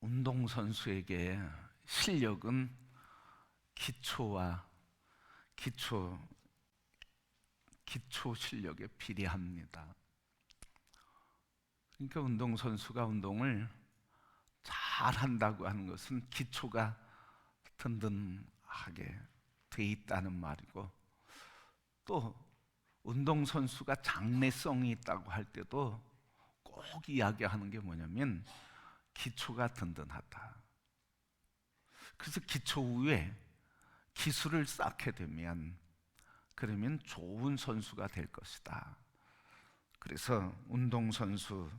운동선수에게 실력은 기초와 기초, 기초 실력에 비례합니다. 그러니까 운동선수가 운동을 잘한다고 하는 것은 기초가 든든하게 돼 있다는 말이고, 또 운동선수가 장래성이 있다고 할 때도 꼭 이야기하는 게 뭐냐면 기초가 든든하다. 그래서 기초 후에 기술을 쌓게 되면 그러면 좋은 선수가 될 것이다. 그래서 운동선수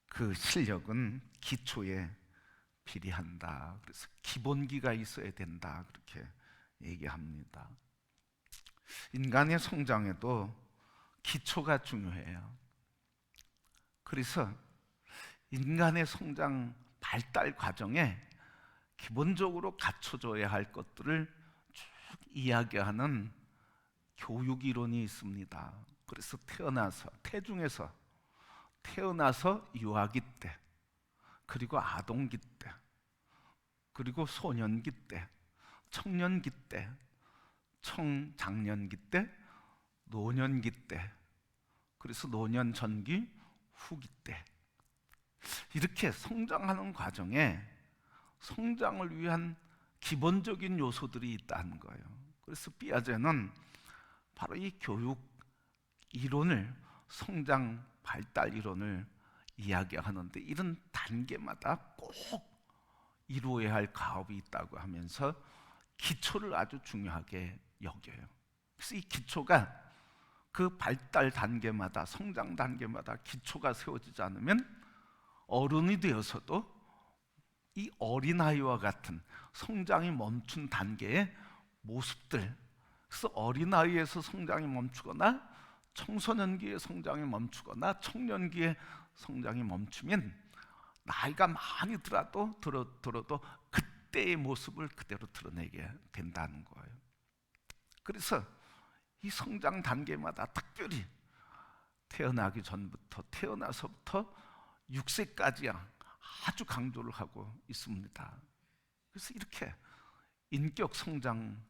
그 실력은 기초에 비례한다. 그래서 기본기가 있어야 된다. 그렇게 얘기합니다. 인간의 성장에도 기초가 중요해요. 그래서 인간의 성장 발달 과정에 기본적으로 갖춰줘야 할 것들을 쭉 이야기하는 교육 이론이 있습니다. 그래서 태중에서 태어나서 유아기 때, 그리고 아동기 때, 그리고 소년기 때, 청년기 때, 청장년기 때, 노년기 때, 그래서 노년 전기, 후기 때, 이렇게 성장하는 과정에 성장을 위한 기본적인 요소들이 있다는 거예요. 그래서 피아제는 바로 이 교육 이론을, 성장 발달 이론을 이야기하는데, 이런 단계마다 꼭 이루어야 할 가업이 있다고 하면서 기초를 아주 중요하게 여겨요. 그래서 이 기초가 그 발달 단계마다, 성장 단계마다 기초가 세워지지 않으면 어른이 되어서도 이 어린아이와 같은 성장이 멈춘 단계의 모습들, 그래서 어린아이에서 성장이 멈추거나 청소년기의 성장이 멈추거나 청년기의 성장이 멈추면 나이가 많이 들어도 그때의 모습을 그대로 드러내게 된다는 거예요. 그래서 이 성장 단계마다 특별히 태어나기 전부터, 태어나서부터 6세까지 아주 강조를 하고 있습니다. 그래서 이렇게 인격 성장,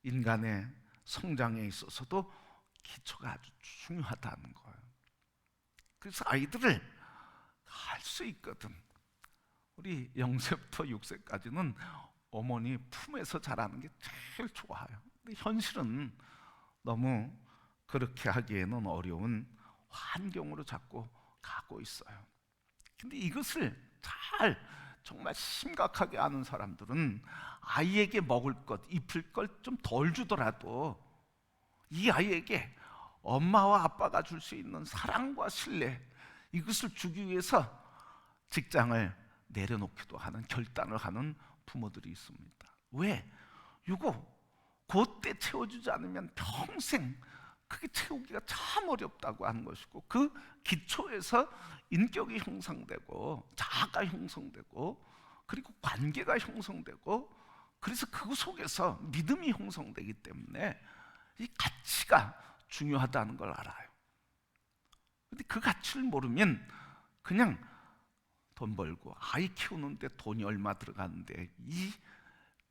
인간의 성장에 있어서도 기초가 아주 중요하다는 거예요. 그래서 아이들을 할 수 있거든. 우리 0세부터 6세까지는 어머니 품에서 자라는 게 제일 좋아요. 근데 현실은 너무 그렇게 하기에는 어려운 환경으로 자꾸 가고 있어요. 근데 이것을 정말 심각하게 아는 사람들은 아이에게 먹을 것, 입힐 걸 좀 덜 주더라도 이 아이에게 엄마와 아빠가 줄 수 있는 사랑과 신뢰, 이것을 주기 위해서 직장을 내려놓기도 하는, 결단을 하는 부모들이 있습니다. 왜? 이거 그때 채워주지 않으면 평생 그게 채우기가 참 어렵다고 하는 것이고, 그 기초에서 인격이 형성되고 자아가 형성되고 그리고 관계가 형성되고, 그래서 그 속에서 믿음이 형성되기 때문에 이 가치가 중요하다는 걸 알아요. 근데 그 가치를 모르면 그냥 돈 벌고 아이 키우는데 돈이 얼마 들어가는데 이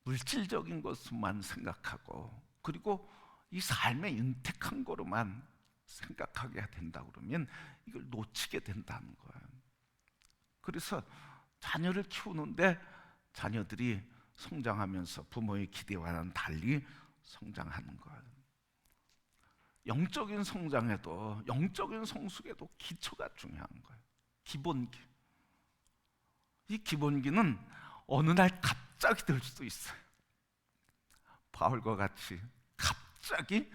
물질적인 것만 생각하고, 그리고 이 삶의 윤택한 거로만 생각하게 된다 그러면 이걸 놓치게 된다는 거예요. 그래서 자녀를 키우는데 자녀들이 성장하면서 부모의 기대와는 달리 성장하는 거예요. 영적인 성장에도, 영적인 성숙에도 기초가 중요한 거예요. 기본기. 이 기본기는 어느 날 갑자기 될 수도 있어요. 바울과 같이 갑자기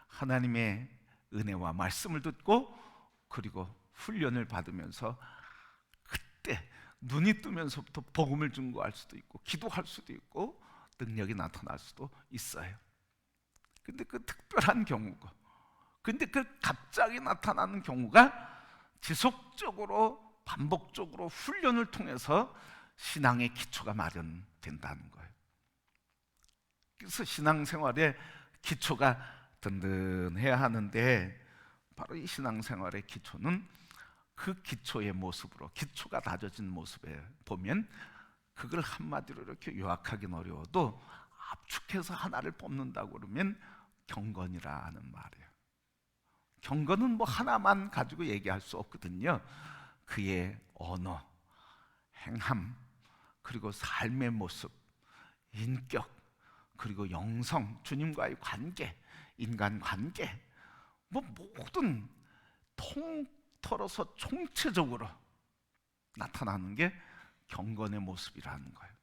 하나님의 은혜와 말씀을 듣고 그리고 훈련을 받으면서 그때 눈이 뜨면서부터 복음을 증거할 수도 있고 기도할 수도 있고 능력이 나타날 수도 있어요. 근데 그 특별한 경우가, 근데 그 갑자기 나타나는 경우가 지속적으로 반복적으로 훈련을 통해서 신앙의 기초가 마련된다는 거예요. 그래서 신앙생활의 기초가 든든해야 하는데, 바로 이 신앙생활의 기초는 그 기초의 모습으로, 기초가 다져진 모습에 보면 그걸 한마디로 이렇게 요약하기는 어려워도 압축해서 하나를 뽑는다고 그러면 경건이라 하는 말이에요. 경건은 뭐 하나만 가지고 얘기할 수 없거든요. 그의 언어, 행함, 그리고 삶의 모습, 인격, 그리고 영성, 주님과의 관계, 인간관계, 뭐 모든 통틀어서 총체적으로 나타나는 게 경건의 모습이라는 거예요.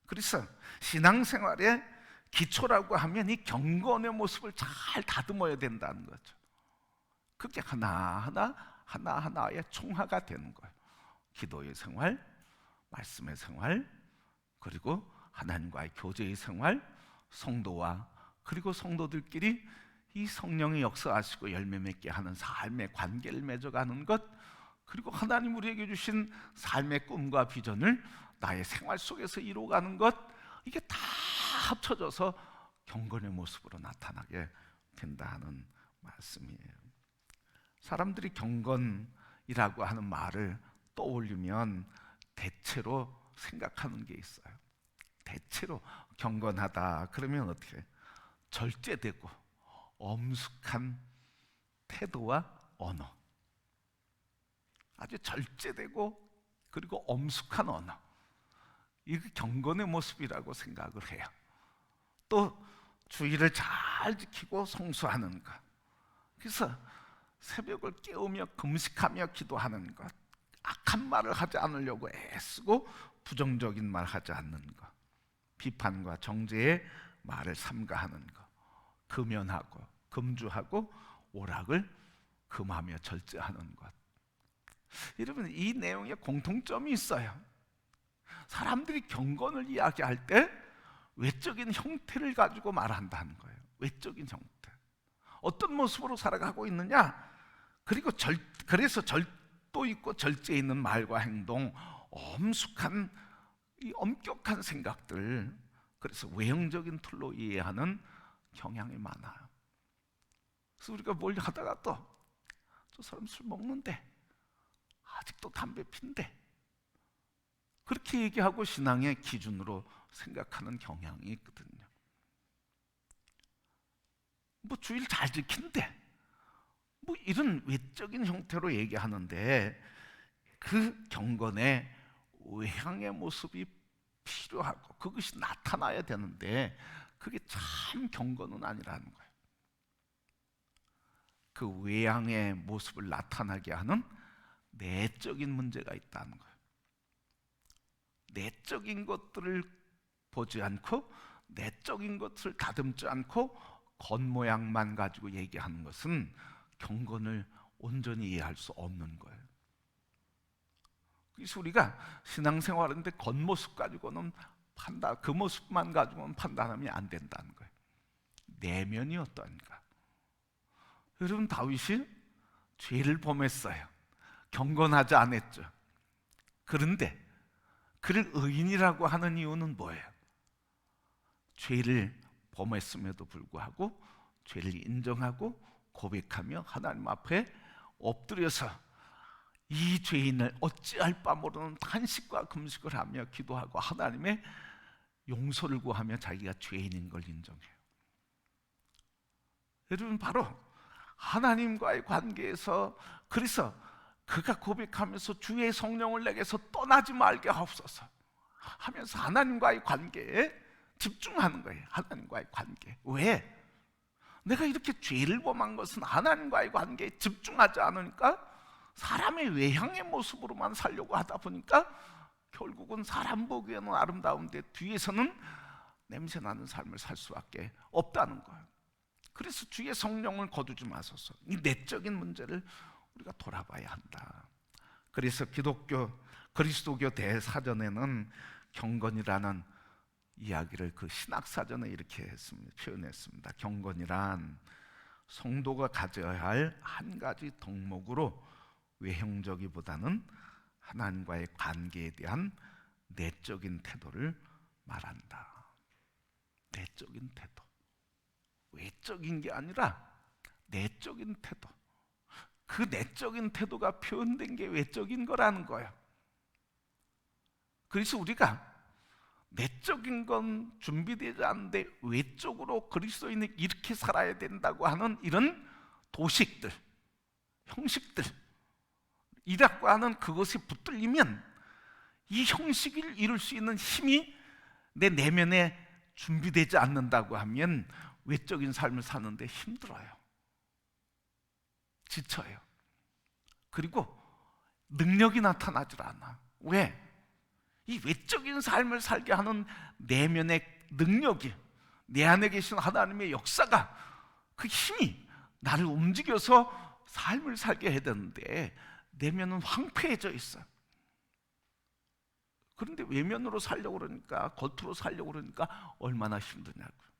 그래서 신앙생활의 기초라고 하면 이 경건의 모습을 잘 다듬어야 된다는 거죠. 그게 하나하나의 총화가 되는 거예요. 기도의 생활, 말씀의 생활, 그리고 하나님과의 교제의 생활, 성도와 그리고 성도들끼리 이 성령이 역사하시고 열매 맺게 하는 삶의 관계를 맺어가는 것, 그리고 하나님 우리에게 주신 삶의 꿈과 비전을 나의 생활 속에서 이루어가는 것, 이게 다 합쳐져서 경건의 모습으로 나타나게 된다는 말씀이에요. 사람들이 경건이라고 하는 말을 떠올리면 대체로 생각하는 게 있어요. 대체로 경건하다 그러면 어떻게? 절제되고 엄숙한 태도와 언어, 아주 절제되고 그리고 엄숙한 언어, 이게 경건의 모습이라고 생각을 해요. 또 주의를 잘 지키고 성수하는 것, 그래서 새벽을 깨우며 금식하며 기도하는 것, 악한 말을 하지 않으려고 애쓰고 부정적인 말 하지 않는 것, 비판과 정죄의 말을 삼가하는 것, 금연하고 금주하고 오락을 금하며 절제하는 것. 여러분, 이 내용에 공통점이 있어요. 사람들이 경건을 이야기할 때 외적인 형태를 가지고 말한다는 거예요. 외적인 형태, 어떤 모습으로 살아가고 있느냐, 그리고 그래서 절도 있고 절제 있는 말과 행동, 엄숙한 이 엄격한 생각들, 그래서 외형적인 틀로 이해하는 경향이 많아요. 그래서 우리가 뭘 하다가 또 저 사람 술 먹는데 아직도 담배 핀대, 그렇게 얘기하고 신앙의 기준으로 생각하는 경향이 있거든요. 뭐 주일 잘 지킨대, 뭐 이런 외적인 형태로 얘기하는데 그 경건의 외향의 모습이 필요하고 그것이 나타나야 되는데 그게 참 경건은 아니라는 거예요. 그 외향의 모습을 나타나게 하는 내적인 문제가 있다는 거예요. 내적인 것들을 보지 않고 내적인 것을 다듬지 않고 겉모양만 가지고 얘기하는 것은 경건을 온전히 이해할 수 없는 거예요. 그래서 우리가 신앙생활인데 겉모습 가지고는 그 모습만 가지고는 판단하면 안 된다는 거예요. 내면이 어떠한가. 여러분, 다윗이 죄를 범했어요. 경건하지 않았죠. 그런데 그를 의인이라고 하는 이유는 뭐예요? 죄를 범했음에도 불구하고 죄를 인정하고 고백하며 하나님 앞에 엎드려서 이 죄인을 어찌할 바 모르는 탄식과 금식을 하며 기도하고 하나님의 용서를 구하며 자기가 죄인인 걸 인정해요. 여러분, 바로 하나님과의 관계에서, 그래서 그가 고백하면서 주의 성령을 내게서 떠나지 말게 하옵소서 하면서 하나님과의 관계에 집중하는 거예요. 하나님과의 관계. 왜? 내가 이렇게 죄를 범한 것은 하나님과의 관계에 집중하지 않으니까 사람의 외향의 모습으로만 살려고 하다 보니까 결국은 사람 보기에는 아름다운데 뒤에서는 냄새나는 삶을 살 수밖에 없다는 거예요. 그래서 주의 성령을 거두지 마소서. 이 내적인 문제를 우리가 돌아봐야 한다. 그래서 그리스도교 대사전에는 경건이라는 이야기를 그 신학사전에 이렇게 표현했습니다. 경건이란 성도가 가져야 할 한 가지 덕목으로 외형적이보다는 하나님과의 관계에 대한 내적인 태도를 말한다. 내적인 태도, 외적인 게 아니라 내적인 태도. 그 내적인 태도가 표현된 게 외적인 거라는 거예요. 그래서 우리가 내적인 건 준비되지 않는데 외적으로 그리스도인이 이렇게 살아야 된다고 하는 이런 도식들, 형식들 이라고 하는 그것이 붙들리면 이 형식을 이룰 수 있는 힘이 내 내면에 준비되지 않는다고 하면 외적인 삶을 사는데 힘들어요. 지쳐요. 그리고 능력이 나타나질 않아. 왜? 이 외적인 삶을 살게 하는 내면의 능력이, 내 안에 계신 하나님의 역사가, 그 힘이 나를 움직여서 삶을 살게 해야 되는데 내면은 황폐해져 있어. 그런데 외면으로 살려고 그러니까, 겉으로 살려고 그러니까 얼마나 힘드냐고요.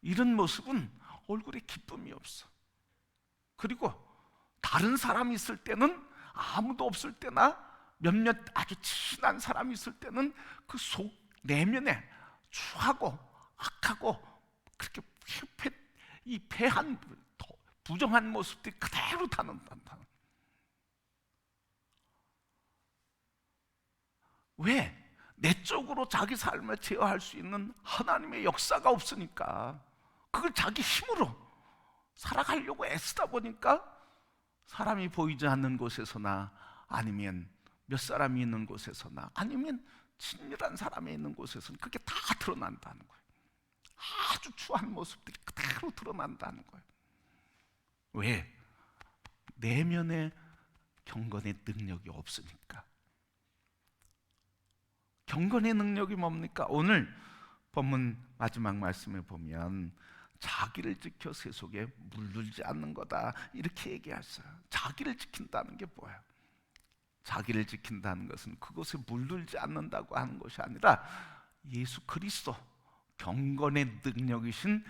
이런 모습은 얼굴에 기쁨이 없어. 그리고 다른 사람이 있을 때는, 아무도 없을 때나 몇몇 아주 친한 사람이 있을 때는 그 속 내면에 추하고 악하고 그렇게 이 패한 부정한 모습들이 그대로 타는단다. 왜? 내적으로 자기 삶을 제어할 수 있는 하나님의 역사가 없으니까, 그걸 자기 힘으로 살아가려고 애쓰다 보니까 사람이 보이지 않는 곳에서나, 아니면 몇 사람이 있는 곳에서나, 아니면 친밀한 사람이 있는 곳에서는 그게 다 드러난다는 거예요. 아주 추한 모습들이 그대로 드러난다는 거예요. 왜? 내면의 경건의 능력이 없으니까. 경건의 능력이 뭡니까? 오늘 본문 마지막 말씀에 보면 자기를 지켜 세속에 물들지 않는 거다, 이렇게 얘기했어요. 자기를 지킨다는 게 뭐예요? 자기를 지킨다는 것은 그것에 물들지 않는다고 하는 것이 아니라 예수 그리스도, 경건의 능력이신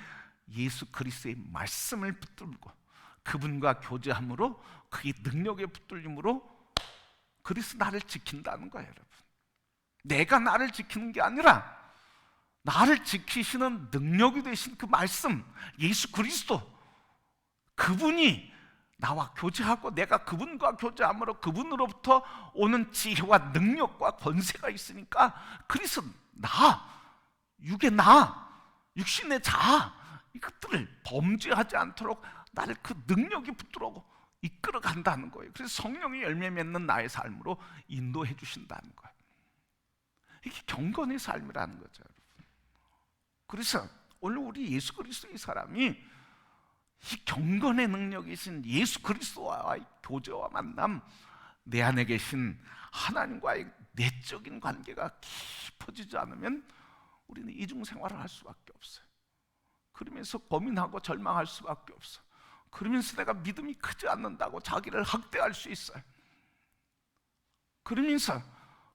예수 그리스도의 말씀을 붙들고 그분과 교제함으로, 그의 능력에 붙들림으로 그리스도 나를 지킨다는 거예요. 여러분, 내가 나를 지키는 게 아니라 나를 지키시는 능력이 되신 그 말씀, 예수 그리스도, 그분이 나와 교제하고 내가 그분과 교제함으로 그분으로부터 오는 지혜와 능력과 권세가 있으니까, 그래서 육의 육신의 자아, 이것들을 범죄하지 않도록 나를 그 능력이 붙들고 이끌어 간다는 거예요. 그래서 성령의 열매 맺는 나의 삶으로 인도해 주신다는 거예요. 이게 경건의 삶이라는 거죠, 여러분. 그래서 오늘 우리 예수 그리스도의 사람이 이 경건의 능력이신 예수 그리스도와의 교제와 만남, 내 안에 계신 하나님과의 내적인 관계가 깊어지지 않으면 우리는 이중생활을 할 수밖에 없어요. 그러면서 고민하고 절망할 수밖에 없어. 그러면서 내가 믿음이 크지 않는다고 자기를 학대할 수 있어요. 그러면서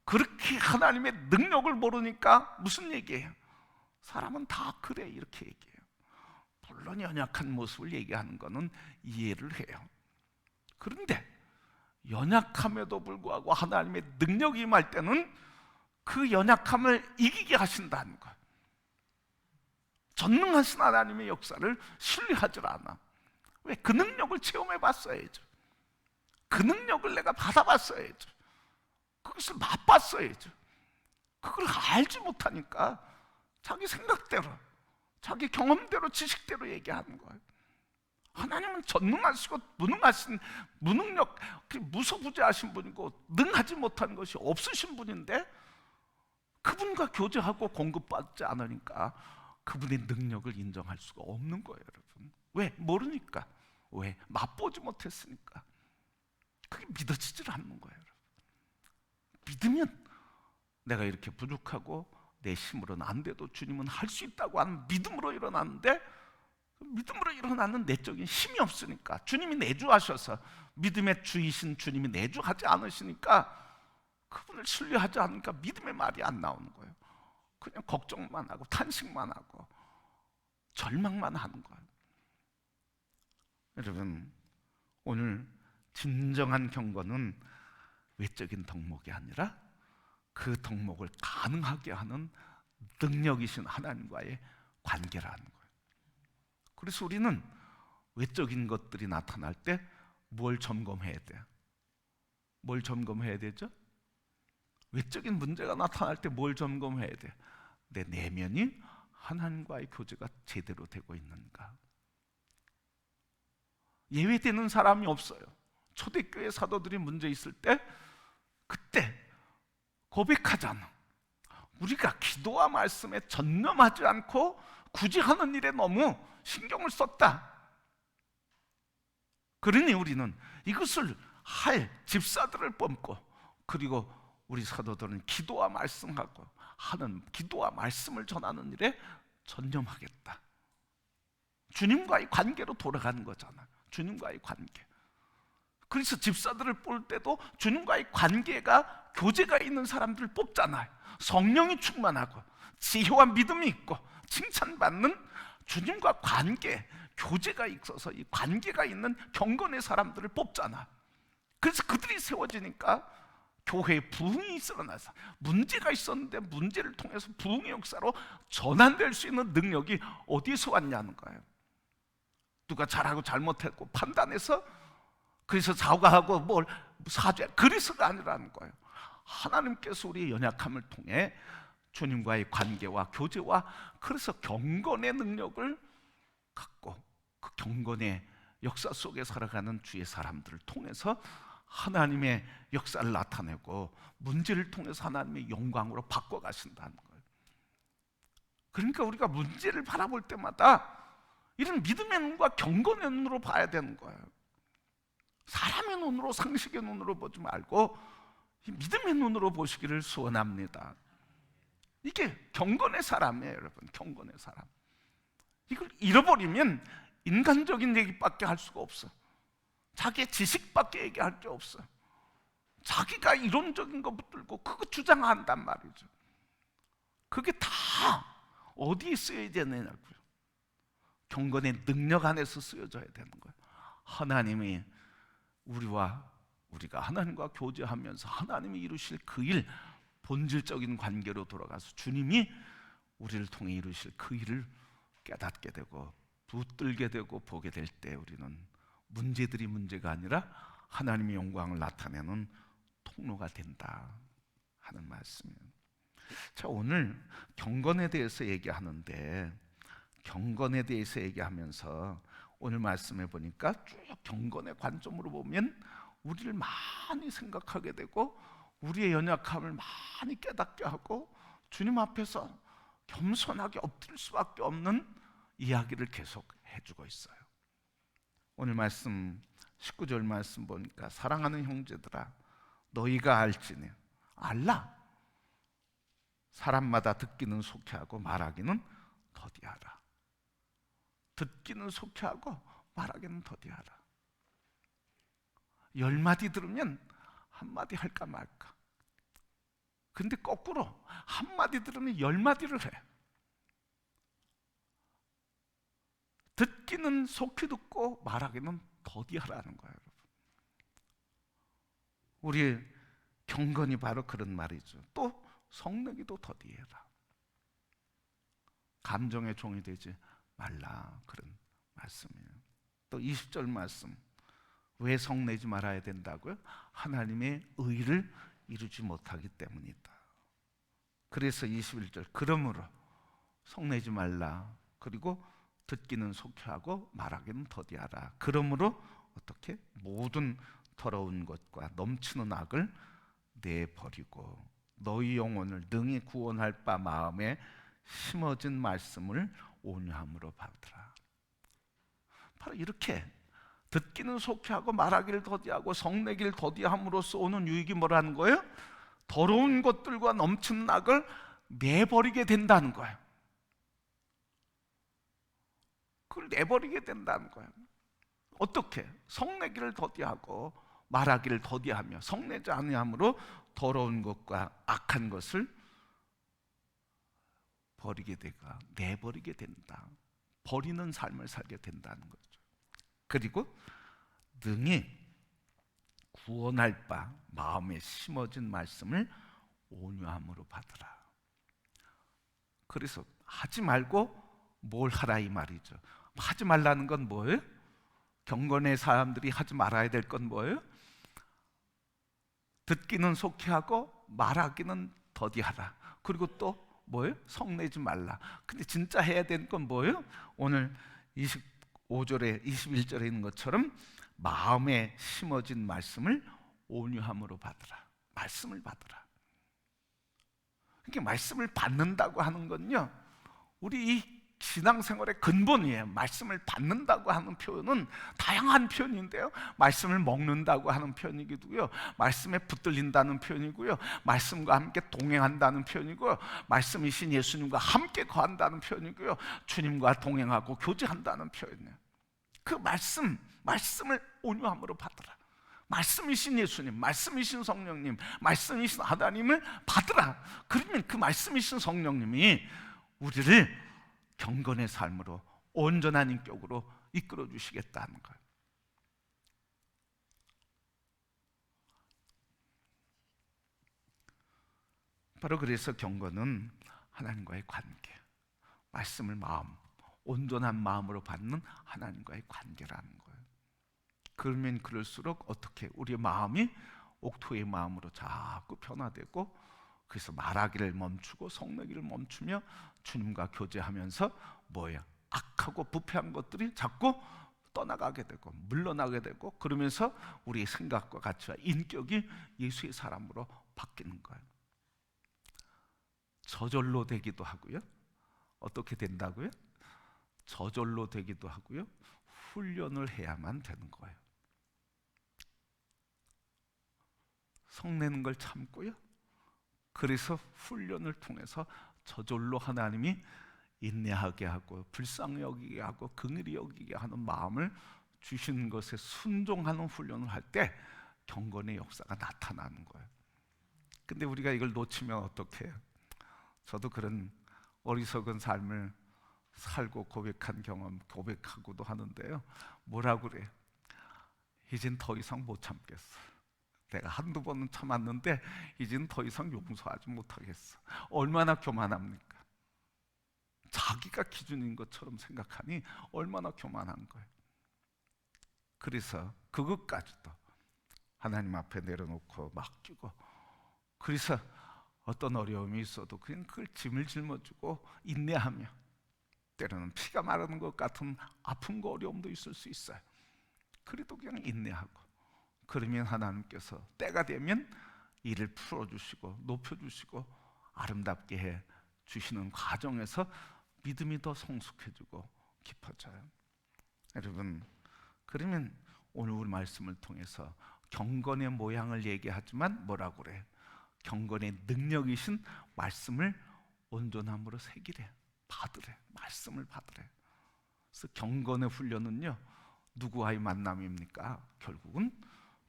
그렇게 하나님의 능력을 모르니까 무슨 얘기예요? 사람은 다 그래, 이렇게 얘기해요. 물론 연약한 모습을 얘기하는 것은 이해를 해요. 그런데 연약함에도 불구하고 하나님의 능력이 임할 때는 그 연약함을 이기게 하신다는 거예요. 전능하신 하나님의 역사를 신뢰하지 않아. 왜? 그 능력을 체험해 봤어야죠. 그 능력을 내가 받아봤어야죠. 그것을 맛봤어야죠. 그걸 알지 못하니까 자기 생각대로, 자기 경험대로, 지식대로 얘기하는 거예요. 하나님은 전능하시고 무능력, 무소부재하신 분이고 능하지 못한 것이 없으신 분인데 그분과 교제하고 공급받지 않으니까 그분의 능력을 인정할 수가 없는 거예요, 여러분. 왜? 모르니까. 왜? 맛보지 못했으니까. 그게 믿어지질 않는 거예요, 여러분. 믿으면 내가 이렇게 부족하고 내 힘으로는 안 돼도 주님은 할 수 있다고 하는 믿음으로 일어나는데, 믿음으로 일어나는 내적인 힘이 없으니까, 주님이 내주하셔서 믿음의 주이신 주님이 내주하지 않으시니까, 그분을 신뢰하지 않으니까 믿음의 말이 안 나오는 거예요. 그냥 걱정만 하고 탄식만 하고 절망만 하는 거예요. 여러분, 오늘 진정한 경건은 외적인 덕목이 아니라 그 덕목을 가능하게 하는 능력이신 하나님과의 관계라는 거예요. 그래서 우리는 외적인 것들이 나타날 때 뭘 점검해야 돼요? 뭘 점검해야 되죠? 외적인 문제가 나타날 때 뭘 점검해야 돼? 내 내면이 하나님과의 교제가 제대로 되고 있는가? 예외되는 사람이 없어요. 초대교회 사도들이 문제 있을 때 그때 고백하잖아. 우리가 기도와 말씀에 전념하지 않고 굳이 하는 일에 너무 신경을 썼다. 그러니 우리는 이것을 할 집사들을 뽑고, 그리고 우리 사도들은 기도와 말씀하고 하는 기도와 말씀을 전하는 일에 전념하겠다. 주님과의 관계로 돌아가는 거잖아. 주님과의 관계. 그래서 집사들을 뽑을 때도 주님과의 관계가 교제가 있는 사람들을 뽑잖아요. 성령이 충만하고 지혜와 믿음이 있고 칭찬받는 주님과 관계, 교제가 있어서 이 관계가 있는 경건의 사람들을 뽑잖아. 그래서 그들이 세워지니까 교회에 부흥이 일어나서, 문제가 있었는데 문제를 통해서 부흥의 역사로 전환될 수 있는 능력이 어디서 왔냐는 거예요. 누가 잘하고 잘못했고 판단해서 그래서 사과하고 뭘 사죄, 그래서가 아니라는 거예요. 하나님께서 우리의 연약함을 통해 주님과의 관계와 교제와, 그래서 경건의 능력을 갖고 그 경건의 역사 속에 살아가는 주의 사람들을 통해서 하나님의 역사를 나타내고 문제를 통해서 하나님의 영광으로 바꿔가신다는 거예요. 그러니까 우리가 문제를 바라볼 때마다 이런 믿음의 눈과 경건의 눈으로 봐야 되는 거예요. 사람의 눈으로, 상식의 눈으로 보지 말고 믿음의 눈으로 보시기를 소원합니다. 이게 경건의 사람이에요, 여러분. 경건의 사람. 이걸 잃어버리면 인간적인 얘기밖에 할 수가 없어. 자기의 지식밖에 얘기할 게 없어. 자기가 이론적인 거 붙들고 그거 주장한단 말이죠. 그게 다 어디에 쓰여야 되느냐고요. 경건의 능력 안에서 쓰여져야 되는 거예요. 하나님이 우리가 하나님과 교제하면서 하나님이 이루실 그 일, 본질적인 관계로 돌아가서 주님이 우리를 통해 이루실 그 일을 깨닫게 되고 붙들게 되고 보게 될 때 우리는 문제들이 문제가 아니라 하나님의 영광을 나타내는 통로가 된다 하는 말씀이에요. 자, 오늘 경건에 대해서 얘기하는데, 경건에 대해서 얘기하면서 오늘 말씀해 보니까 쭉 경건의 관점으로 보면 우리를 많이 생각하게 되고 우리의 연약함을 많이 깨닫게 하고 주님 앞에서 겸손하게 엎드릴 수밖에 없는 이야기를 계속 해주고 있어요. 오늘 말씀 19절 말씀 보니까 사랑하는 형제들아 너희가 알지니, 알라. 사람마다 듣기는 속히하고 말하기는 더디하라. 듣기는 속히하고 말하기는 더디하라. 10마디 들으면 한마디 할까 말까. 근데 거꾸로 한마디 들으면 10마디를 해. 듣기는 속히 듣고 말하기는 더디하라는 거예요, 여러분. 우리 경건이 바로 그런 말이죠. 또 성내기도 더디해라. 감정의 종이 되지 말라, 그런 말씀이에요. 또 20절 말씀, 왜 성내지 말아야 된다고요? 하나님의 의를 이루지 못하기 때문이다. 그래서 21절, 그러므로 성내지 말라. 그리고 듣기는 속히하고 말하기는 더디하라. 그러므로 어떻게? 모든 더러운 것과 넘치는 악을 내버리고 너희 영혼을 능히 구원할 바 마음에 심어진 말씀을 온유함으로 받으라. 바로 이렇게 듣기는 속히하고 말하기를 더디하고 성내기를 더디함으로써 오는 유익이 뭐라는 거예요? 더러운 것들과 넘치는 악을 내버리게 된다는 거예요. 그걸 내버리게 된다는 거예요. 어떻게? 성내기를 더디하고 말하기를 더디하며 성내지 아니함으로 더러운 것과 악한 것을 버리게 되가, 내버리게 된다. 버리는 삶을 살게 된다는 거죠. 그리고 능히 구원할 바 마음에 심어진 말씀을 온유함으로 받으라. 그래서 하지 말고 뭘 하라 이 말이죠. 하지 말라는 건 뭐예요? 경건의 사람들이 하지 말아야 될 건 뭐예요? 듣기는 속히 하고 말하기는 더디하라. 그리고 또 뭐예요? 성내지 말라. 근데 진짜 해야 되는 건 뭐예요? 오늘 25절에 21절에 있는 것처럼 마음에 심어진 말씀을 온유함으로 받으라. 말씀을 받으라. 그러니까 말씀을 받는다고 하는 건요, 우리 이 신앙생활의 근본이에요. 말씀을 받는다고 하는 표현은 다양한 표현인데요, 말씀을 먹는다고 하는 표현이기도요, 말씀에 붙들린다는 표현이고요, 말씀과 함께 동행한다는 표현이고요, 말씀이신 예수님과 함께 거한다는 표현이고요, 주님과 동행하고 교제한다는 표현이에요. 그 말씀을 온유함으로 받으라. 말씀이신 예수님, 말씀이신 성령님, 말씀이신 하나님을 받으라. 그러면 그 말씀이신 성령님이 우리를 경건의 삶으로, 온전한 인격으로 이끌어 주시겠다는 거예요. 바로 그래서 경건은 하나님과의 관계, 말씀을 온전한 마음으로 받는 하나님과의 관계라는 거예요. 그러면 그럴수록 어떻게 우리의 마음이 옥토의 마음으로 자꾸 변화되고, 그래서 말하기를 멈추고 성내기를 멈추며 주님과 교제하면서 뭐예요? 악하고 부패한 것들이 자꾸 떠나가게 되고 물러나게 되고, 그러면서 우리의 생각과 가치와 인격이 예수의 사람으로 바뀌는 거예요. 저절로 되기도 하고요. 어떻게 된다고요? 저절로 되기도 하고요, 훈련을 해야만 되는 거예요. 성내는 걸 참고요, 그래서 훈련을 통해서 저절로 하나님이 인내하게 하고 불쌍히 여기게 하고 긍휼히 여기게 하는 마음을 주시는 것에 순종하는 훈련을 할 때 경건의 역사가 나타나는 거예요. 근데 우리가 이걸 놓치면 어떻게 해요? 저도 그런 어리석은 삶을 살고 고백한 경험, 고백하고도 하는데요, 뭐라고 그래요? 이젠 더 이상 못 참겠어. 내가 한두 번은 참았는데 이젠 더 이상 용서하지 못하겠어. 얼마나 교만합니까? 자기가 기준인 것처럼 생각하니 얼마나 교만한 거예요. 그래서 그것까지도 하나님 앞에 내려놓고 맡기고, 그래서 어떤 어려움이 있어도 그냥 그걸 짐을 짊어지고 인내하며, 때로는 피가 마르는 것 같은 아픔과 어려움도 있을 수 있어요. 그래도 그냥 인내하고, 그러면 하나님께서 때가 되면 이를 풀어주시고 높여주시고 아름답게 해 주시는 과정에서 믿음이 더 성숙해지고 깊어져요. 여러분, 그러면 오늘 우리 말씀을 통해서 경건의 모양을 얘기하지만 뭐라고 그래? 경건의 능력이신 말씀을 온전함으로 새기래, 받으래, 말씀을 받으래. 그래서 경건의 훈련은요, 누구와의 만남입니까? 결국은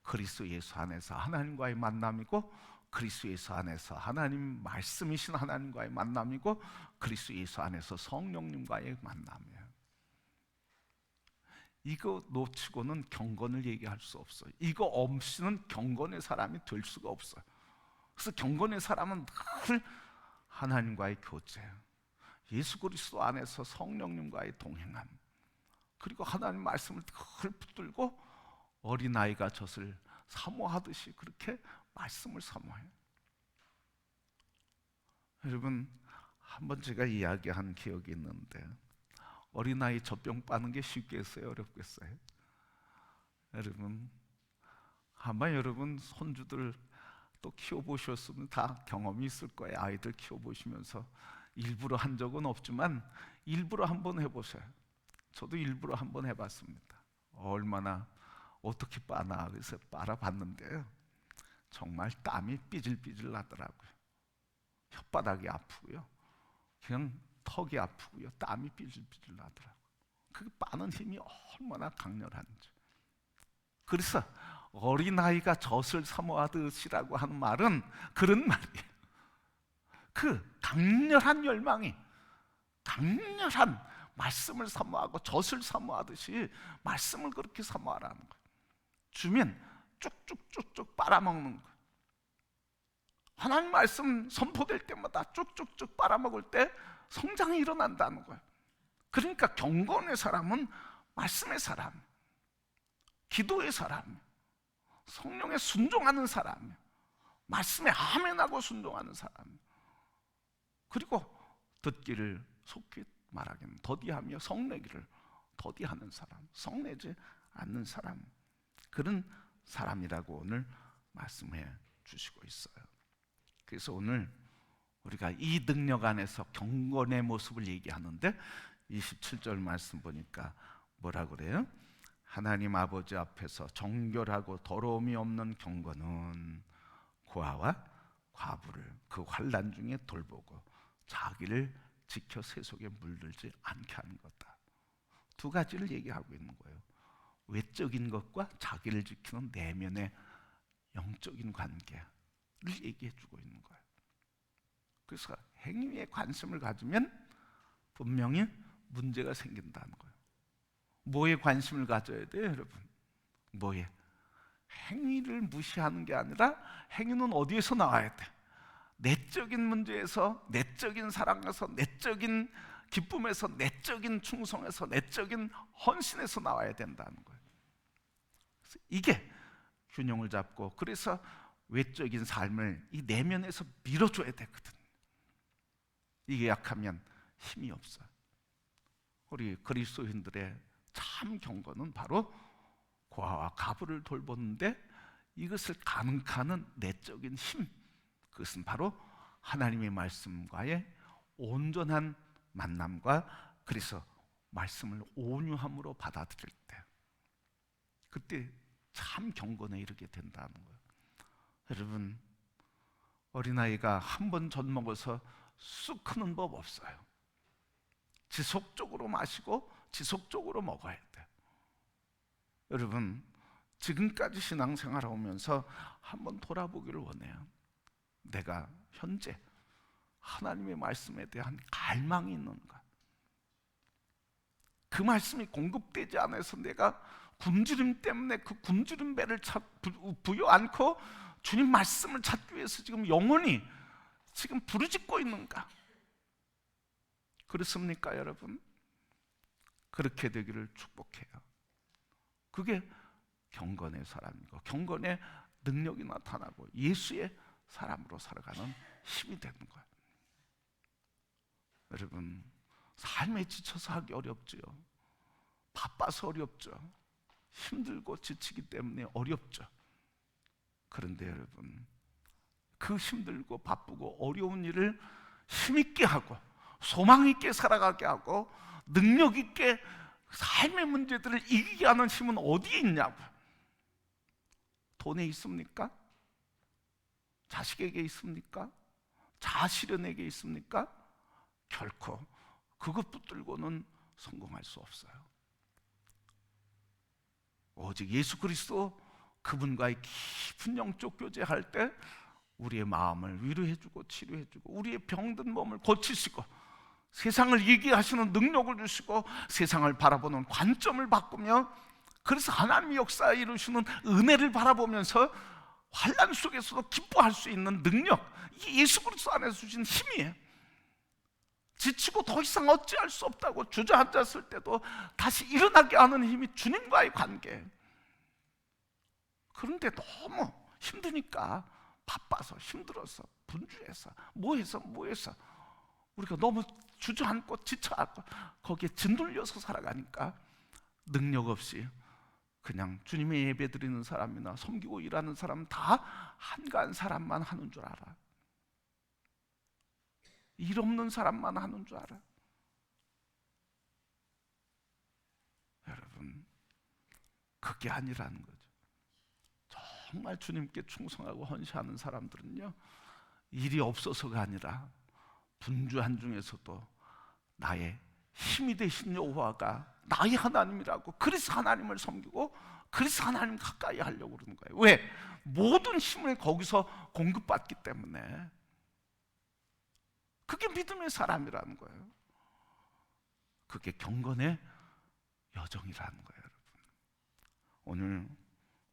그리스도 예수 안에서 하나님과의 만남이고, 그리스도 예수 안에서 하나님 말씀이신 하나님과의 만남이고, 그리스도 예수 안에서 성령님과의 만남이에요. 이거 놓치고는 경건을 얘기할 수 없어요. 이거 없이는 경건의 사람이 될 수가 없어요. 그래서 경건의 사람은 늘 하나님과의 교제, 예수 그리스도 안에서 성령님과의 동행함, 그리고 하나님 말씀을 늘 붙들고 어린아이가 젖을 사모하듯이 그렇게 말씀을 사모해요. 여러분, 한번 제가 이야기한 기억이 있는데, 어린아이 젖병 빠는 게 쉽겠어요? 어렵겠어요? 여러분, 아마 여러분 손주들 또 키워보셨으면 다 경험이 있을 거예요. 아이들 키워보시면서 일부러 한 적은 없지만 일부러 한번 해보세요. 저도 일부러 한번 해봤습니다. 얼마나 어떻게 빠나 그래서 빨아봤는데요, 정말 땀이 삐질삐질 나더라고요. 혓바닥이 아프고요, 그냥 턱이 아프고요, 땀이 삐질삐질 나더라고요. 그 빠는 힘이 얼마나 강렬한지. 그래서 어린아이가 젖을 사모하듯이라고 하는 말은 그런 말이에요. 그 강렬한 열망이, 강렬한 말씀을 사모하고 젖을 사모하듯이 말씀을 그렇게 사모하라는 거예요. 주면 쭉쭉쭉쭉 빨아먹는 거예요. 하나님 말씀 선포될 때마다 쭉쭉쭉 빨아먹을 때 성장이 일어난다는 거예요. 그러니까 경건의 사람은 말씀의 사람, 기도의 사람, 성령에 순종하는 사람, 말씀에 아멘하고 순종하는 사람, 그리고 듣기를 속히 말하기는 더디하며 성내기를 더디하는 사람, 성내지 않는 사람, 그런 사람이라고 오늘 말씀해 주시고 있어요. 그래서 오늘 우리가 이 능력 안에서 경건의 모습을 얘기하는데 27절 말씀 보니까 뭐라 그래요? 하나님 아버지 앞에서 정결하고 더러움이 없는 경건은 고아와 과부를 그 환난 중에 돌보고 자기를 지켜 세속에 물들지 않게 하는 거다. 두 가지를 얘기하고 있는 거예요. 외적인 것과 자기를 지키는 내면의 영적인 관계를 얘기해 주고 있는 거예요. 그래서 행위에 관심을 가지면 분명히 문제가 생긴다는 거예요. 뭐에 관심을 가져야 돼요, 여러분? 뭐에? 행위를 무시하는 게 아니라 행위는 어디에서 나와야 돼? 내적인 문제에서, 내적인 사랑에서, 내적인 기쁨에서, 내적인 충성에서, 내적인 헌신에서 나와야 된다는 거예요. 그래서 이게 균형을 잡고, 그래서 외적인 삶을 이 내면에서 밀어줘야 되거든. 이게 약하면 힘이 없어요. 우리 그리스도인들의 참 경건은 바로 고아와 과부를 돌보는데, 이것을 가능하는 내적인 힘, 그것은 바로 하나님의 말씀과의 온전한 만남과, 그래서 말씀을 온유함으로 받아들일 때, 그때 참 경건에 이르게 된다는 거예요. 여러분, 어린아이가 한 번 젖 먹어서 쑥 크는 법 없어요. 지속적으로 마시고 지속적으로 먹어야 돼. 여러분, 지금까지 신앙생활을 하면서 한번 돌아보기를 원해요. 내가 현재 하나님의 말씀에 대한 갈망이 있는가? 그 말씀이 공급되지 않아서 내가 굶주림 때문에 그 굶주린 배를 부여 않고 주님 말씀을 찾기 위해서 지금 영원히 지금 부르짖고 있는가? 그렇습니까, 여러분? 그렇게 되기를 축복해요. 그게 경건의 사람이고 경건의 능력이 나타나고 예수의 사람으로 살아가는 힘이 되는 거예요. 여러분, 삶에 지쳐서 하기 어렵죠. 바빠서 어렵죠. 힘들고 지치기 때문에 어렵죠. 그런데 여러분, 그 힘들고 바쁘고 어려운 일을 힘있게 하고 소망 있게 살아가게 하고 능력 있게 삶의 문제들을 이기게 하는 힘은 어디에 있냐고. 돈에 있습니까? 자식에게 있습니까? 자아실현에게 있습니까? 결코 그것 붙들고는 성공할 수 없어요. 오직 예수 그리스도 그분과의 깊은 영적 교제할 때 우리의 마음을 위로해주고 치료해주고 우리의 병든 몸을 고치시고 세상을 이기게 하시는 능력을 주시고 세상을 바라보는 관점을 바꾸며, 그래서 하나님의 역사에 이루시는 은혜를 바라보면서 환난 속에서도 기뻐할 수 있는 능력, 이게 예수 그리스도 안에서 주신 힘이에요. 지치고 더 이상 어찌할 수 없다고 주저앉았을 때도 다시 일어나게 하는 힘이 주님과의 관계. 그런데 너무 힘드니까, 바빠서 힘들어서 분주해서 뭐해서 우리가 너무 주저앉고 지쳐앉고 거기에 짓눌려서 살아가니까 능력 없이 그냥 주님의 예배 드리는 사람이나 섬기고 일하는 사람 다 한가한 사람만 하는 줄 알아. 일 없는 사람만 하는 줄 알아. 여러분, 그게 아니라는 거죠. 정말 주님께 충성하고 헌신하는 사람들은요, 일이 없어서가 아니라 분주한 중에서도 나의 힘이 되신 여호와가 나의 하나님이라고, 그래서 하나님을 섬기고 그래서 하나님 가까이 하려고 그러는 거예요. 왜? 모든 힘을 거기서 공급받기 때문에. 그게 믿음의 사람이라는 거예요. 그게 경건의 여정이라는 거예요, 여러분. 오늘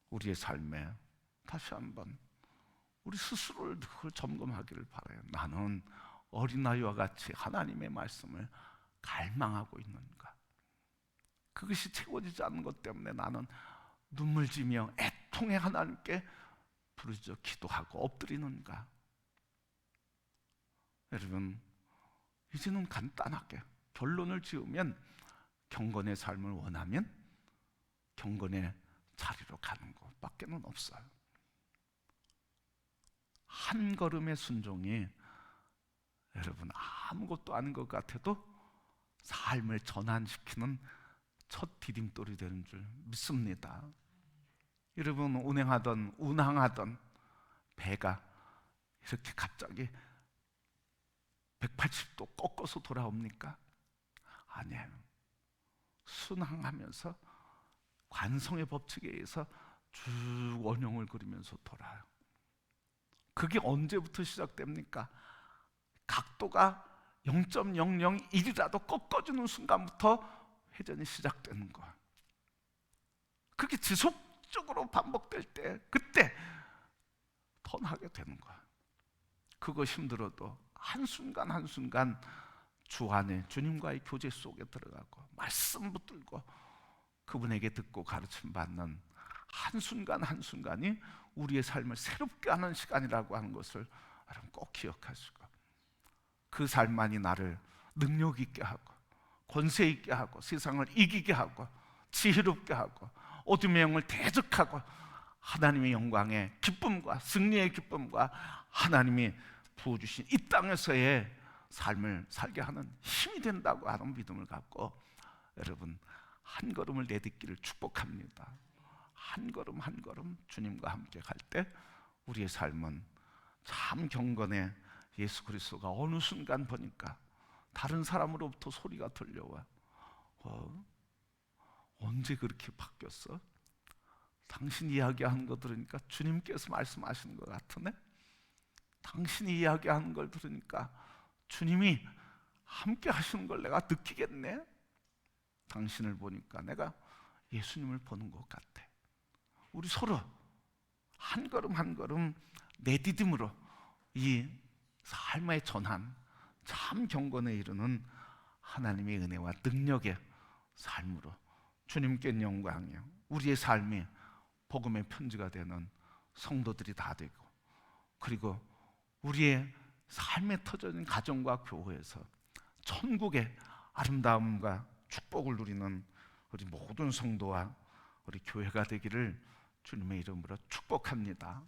우리의 삶에 다시 한번 우리 스스로를 그걸 점검하기를 바라요. 나는 어린아이와 같이 하나님의 말씀을 갈망하고 있는가? 그것이 채워지지 않는 것 때문에 나는 눈물 지며 애통해 하나님께 부르짖어 기도하고 엎드리는가? 여러분, 이제는 간단하게 결론을 지으면 경건의 삶을 원하면 경건의 자리로 가는 것밖에는 없어요. 한 걸음의 순종이 여러분 아무것도 아닌 것 같아도 삶을 전환시키는 첫 디딤돌이 되는 줄 믿습니다. 여러분, 운항하던 배가 이렇게 갑자기 180도 꺾어서 돌아옵니까? 아니에요. 순항하면서 관성의 법칙에 의해서 쭉 원형을 그리면서 돌아요. 그게 언제부터 시작됩니까? 각도가 0.001이라도 꺾어주는 순간부터 회전이 시작되는 거예요. 그게 지속적으로 반복될 때 그때 턴하게 되는 거예요. 그거 힘들어도 한순간 한순간 주 안에 주님과의 교제 속에 들어가고 말씀 붙들고 그분에게 듣고 가르침 받는 한순간 한순간이 우리의 삶을 새롭게 하는 시간이라고 하는 것을 여러분 꼭 기억하시고, 그 삶만이 나를 능력 있게 하고 권세 있게 하고 세상을 이기게 하고 지혜롭게 하고 어둠의 영을 대적하고 하나님의 영광의 기쁨과 승리의 기쁨과 하나님이 부어주신 이 땅에서의 삶을 살게 하는 힘이 된다고 하는 믿음을 갖고 여러분 한 걸음을 내딛기를 축복합니다. 한 걸음 한 걸음 주님과 함께 갈 때 우리의 삶은 참 경건해. 예수 그리스도가 어느 순간 보니까 다른 사람으로부터 소리가 들려와. 언제 그렇게 바뀌었어? 당신 이야기하는 거 들으니까 주님께서 말씀하시는 것 같으네? 당신이 이야기하는 걸 들으니까 주님이 함께 하시는 걸 내가 느끼겠네? 당신을 보니까 내가 예수님을 보는 것 같아. 우리 서로 한 걸음 한 걸음 내디딤으로 이 삶의 전환, 참 경건에 이르는 하나님의 은혜와 능력의 삶으로 주님께 영광이요, 우리의 삶이 복음의 편지가 되는 성도들이 다 되고, 그리고 우리의 삶에 터져진 가정과 교회에서 천국의 아름다움과 축복을 누리는 우리 모든 성도와 우리 교회가 되기를 주님의 이름으로 축복합니다.